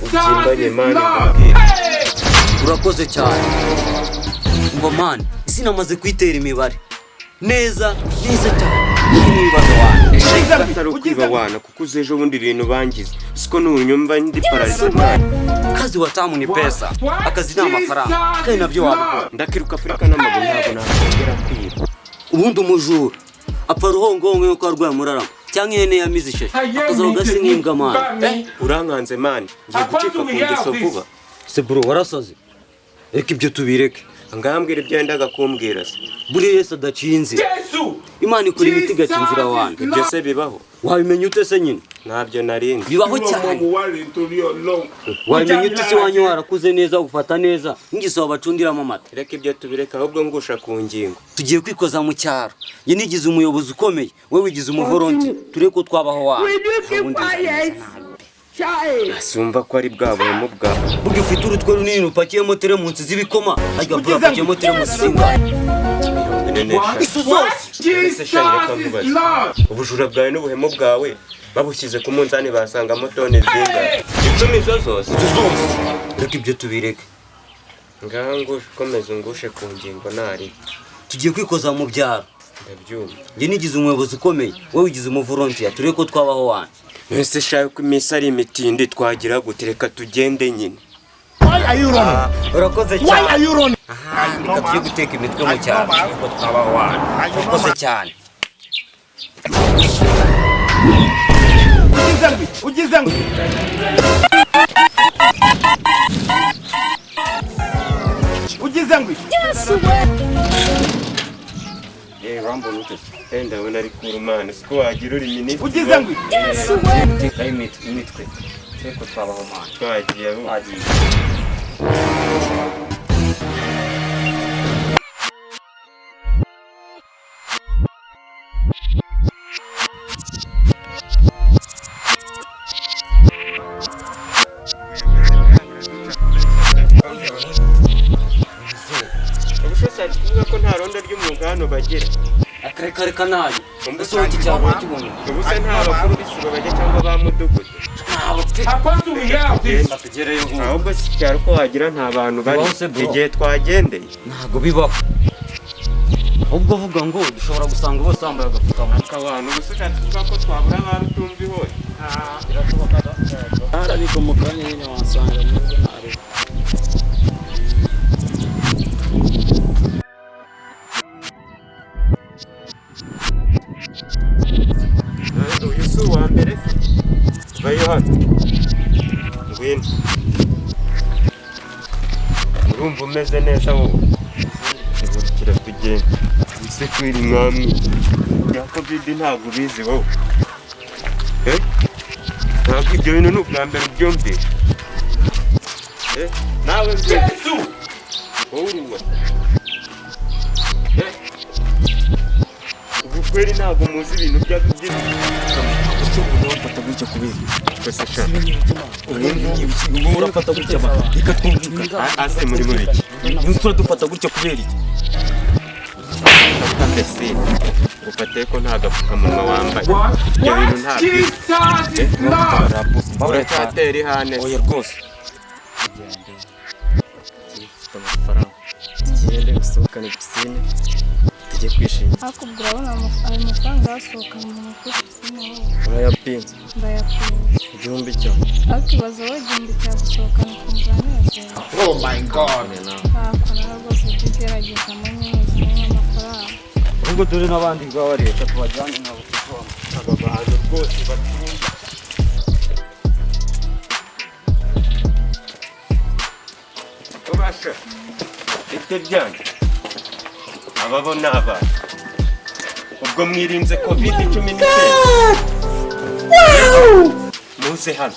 ubyimanye mani. Urakoze cyane. Ngo mani isi namaze kwitera imibare neza cyane. Nibaza wana atari ukwiba wana kuko uzejo bundi ibintu bangize siko nunyumva ndi paralise mani. Kazi watamu ni pesa, akazi ni amafaranga kandi nabyo wabikora. Ndakiruka Afrika n'amaguru ntabwo nakongera kwiba. Ubundi umujura apfa ruhongongo yuko arwaye murarama cyangwa ihene yamizishe akazaho gasi nk'imbwa mani. Urankanze mani ngiye gucika ku ngeso vuba. Se bro warasaze, reka ibyo tubireke. Ngambwira ibyo yendaga kumbwira se. Buri Yesu adaciye inzira, Imana ikora imiti igaca inzira wana. Ibyo se bibaho? Wabimenya ute se nyine? Ntabyo narinzi. Bibaho cyane. Wabimenya ute se wanyu warakuze neza ufata neza ngiso abacundiramo amata. Reka ibyo tubireka ahubwo ngusha ku ngingo. Tugiye kwikoza mu cyaro. Ye nigize umuyobozi ukomeye, we wigize umuvoronti. Tureke ko twabaho wana. Asumva ko ari bwa buhemu bwawe. Burya ufite urutwe runini rupakiyemo teremunsi z'ibikoma, ariko burapakiyemo teremunsi z'ingano. Isu zose. Ese shanye kavubaza. Ubujura bwawe n'ubuhemu bwawe babushyize ku munzani basangamo tone zingahe? 10 zose. Reka ibyo tubireke. Ngaho komeza ungushe ku ngingo nari. Tugiye kwikoza mu byaro. Ndabyumva. Ye nigize umuyobozi ukomeye, we wigize umuvoronti. Tureke ko twabaho wana. Ese shaye ko imisi ari imitindi twagira gutereka tugende nyine. Urakoze cyane. Why are you running? Reka tujye guteka imitwe mu cyaro ko twabaho wana. Urakoze cyane. Ugize ngo Rambo nuke. Ndabona ari kurumana siko wagira uri minisi. ugize ngo Teka imitwe. Tureko twabaho wana. Twagiye aho. Ko nta ronda ry'umwuga hano bagira. Akareka nayo. Usohoke cyangwa kibonye. Ubuse nta bakuru bisibo bajya cyangwa ba mudugudu. Tugereyo ubu. Ahubwo si cyaro ko wagira nta bantu bari. Igihe twagendeye. Ntago bibaho. Ubwo vuga ngo dushobora gusanga bose bambaye agapfukamunwa. Akabantu gusuka tuvuga ko twabura barutumvi hose. Birashoboka da. Ariko mu kanya nyine wansanga nubwo ntari. Yesu wa mbere. Vayo hano. Ngwino. Urumva umeze neza wowe. Kira tugenda. Ise kwiri mwami. Ya COVID ntabwo bizi wowe. Ntabwo ibyo bintu n'ubwa mbere byombi. Nawe Yesu. Uruwa. Ubukweri ntabwo muzi ibintu by'aby'ibyo. Urafata gutya kubera. Kose sha. Urafata gutya ba. Reka twumvikana. Ase muri biki. Nusura dufata gutya kubera iki? Mbese ufate ko nta gapfukamunwa wambaye. Ibyo bintu ntabwo. Uracyatera ihane. Oya rwose. ufite amafaranga tugende gusohokana pisine tujye kwishima. Hakubwo urabona ayo mafaranga yasohokanye mu pisine urayapinze? Ndayapinze. Igihumbi cyo ariko ibaza wowe igihumbi cyagusohokana ukumva neza. Oh my god. Ntakora rwose tugerageza amanyuzamo amafaranga. Ubwo dore n'abandi bwa leta tubajyane nabo kuvoma. Aba bantu rwose batumva. Ubasha ite byanjye ababona abantu ubwo mwirinze COVID-19 muze hano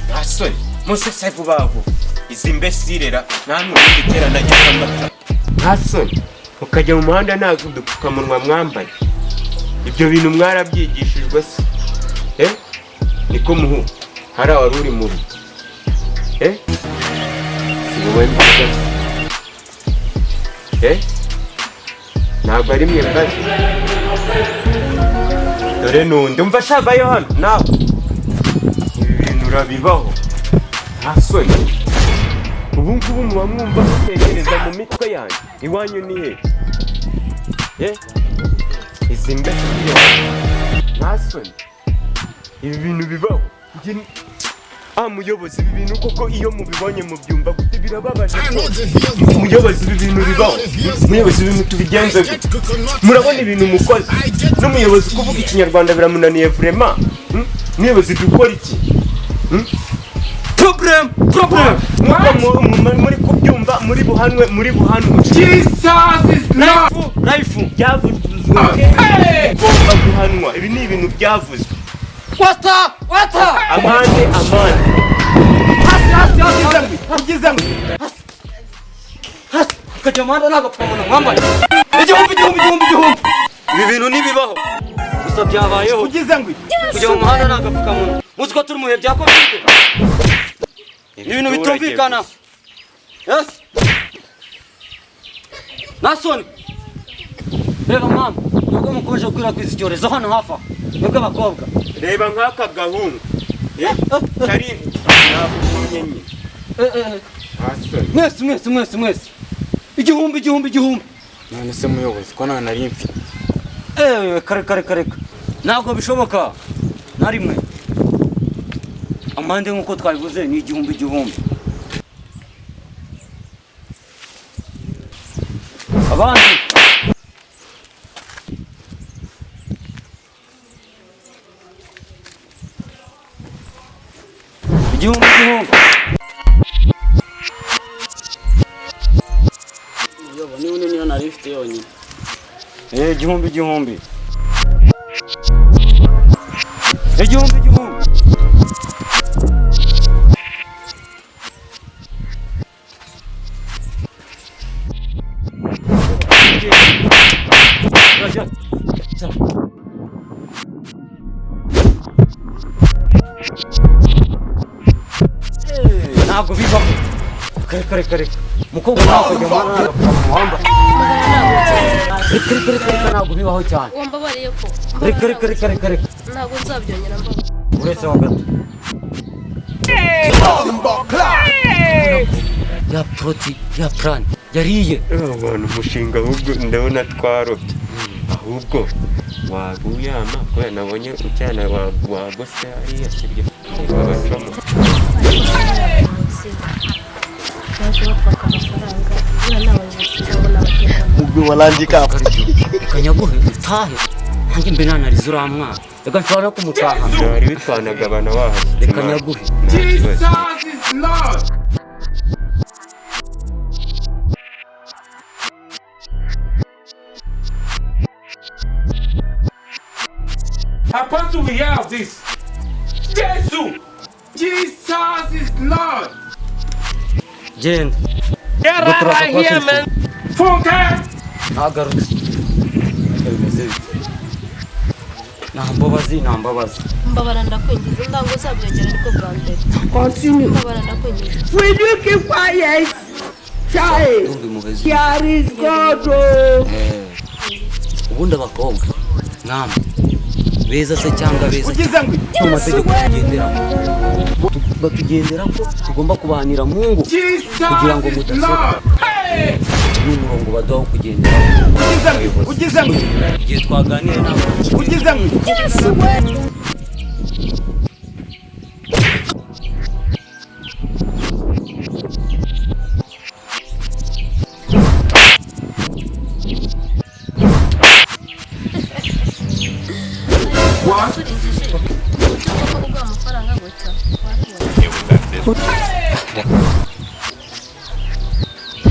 nasore muze se vuba vuba izi mbesirera nta n'ubundi kera nagira amata nasore ukajya mu muhanda nta udupfukamunwa mwambaye ibyo bintu mwarabyigishijwe se niko muhu hari wari uri mubi wowe mbiga ntabwo ari mwe mbazi dore nundi umva shavayo hano nawe ibi bintu urabibaho nta soni ubu ngubu muba mwumva mutekereza mu mitwe yanyu iwanyu ni he izi mbesire nta soni ibi bintu bibaho muyobozi ibi bintu koko iyo mubibonye mubyumva gute birababaje muyobozi ibi bintu bibaho muyobozi ibintu tubigenze gute murabona ibintu mukoze n'umuyobozi kuvuga ikinyarwanda biramunaniye vraiment muyobozi dukora iki problem nuko muri kubyumva muri buhanwe Jesus is Lord. life byavuzwe ugomba guhanwa ibi ni ibintu byavuzwe wata amande Ugizemwe. ukajya mu muhanda n'agapfukamunwa mwambaye igihumbi ibi bintu ntibibaho gusa byabayeho Ugizemwe. kujya mu muhanda n'agapfukamunwa muzi ko turi mu bihe bya covid ibintu bitumvikana yes nasoni reba mama nubwo mukomeje gukwirakwiza icyorezo hano hafi aha nibwo abakobwa reba nk'aka gahungu kari nabukomye nyine mwese igihumbi None se muyobozi ko nta nari mfite. kare ntabwo bishoboka na rimwe amande nk'uko twabivuze ni igihumbi abandi igihumbi Niyo niyo nari mfite yonyine. igihumbi ntabwo bibaho kare mukobwa nakajya mu muhanda reka ntabwo bibaho cyane wambabariye ko reka ntabwo nzabyongera mbona uretse ho gato ya proti ya plan yariye abantu umushinga ahubwo ndabona twarobye ahubwo waguyama kubera nabonye ucyana wagose hariya sibyo babacamo baje bapaka amafaranga buriya ni abayobozi babona abatekamo Ubwo walandika. kanyaguhe utahe nanjye mbe nanariza uriya mwana reka nshobora kumutaha byari bitwanaga abana bahasitse reka nyaguhe Jesus is Lord. Apostle, we have this. Jesus is Lord. genda Get right here, man. Funke. ntagarutse bimeze bite nta mbabazi mbabara ndakwinjiza ndango uzabyongera ariko bwa mbere Continue. mbabara ndakwinjiza Will you keep quiet? Child. ndumva imubezi Here is God. Oh. ubundi abakobwa namwe beza se cyangwa beza Ugizemwe. mu mategeko batugenderaho tugomba kubanira mu ngo kugira ngo mudasohoka n'umurongo baduha wo kugenderaho Ugizemwe. igihe twaganiriye n'abantu Ugizemwe. turishije tugomba kuguha amafaranga gutya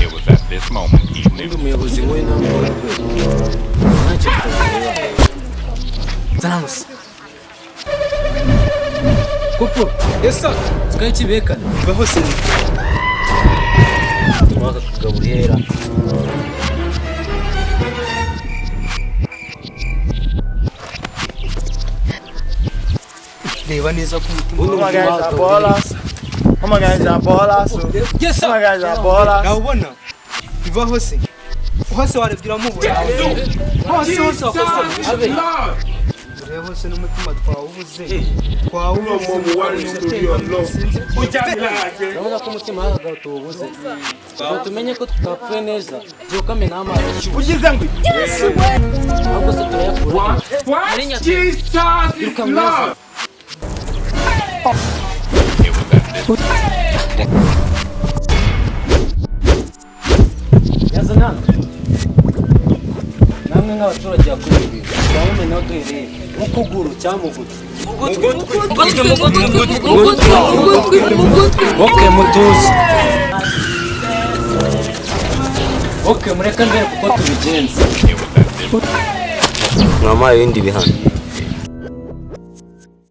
It was at this moment he knew. Umuyobozi we namwe ntacyo Thanks. Kupo, yesa, sikaye kibekana. Baho se. twaka kugaburira Reba neza ku mutima. Umagaza bola so. Yes, sir. Umagaza bola. Nawubona. Bibaho se. Hose warebye uramubona. Hose wakoze. twavuye hose n'umutima twawubuze urabona ko umutima wahaga tuwubuze ngo tumenye ko tutapfuye neza byukame n'amazi ugize ngo ahubwo se turayakura muri nyatwe iruka mwiza yazana namwe nk'abaturage bakora ibintu twabamenye aho duhereye ukuguru cyangwa ugutwi mutuze mureka mbere kuko tubigenza mwampaye ibindi bihano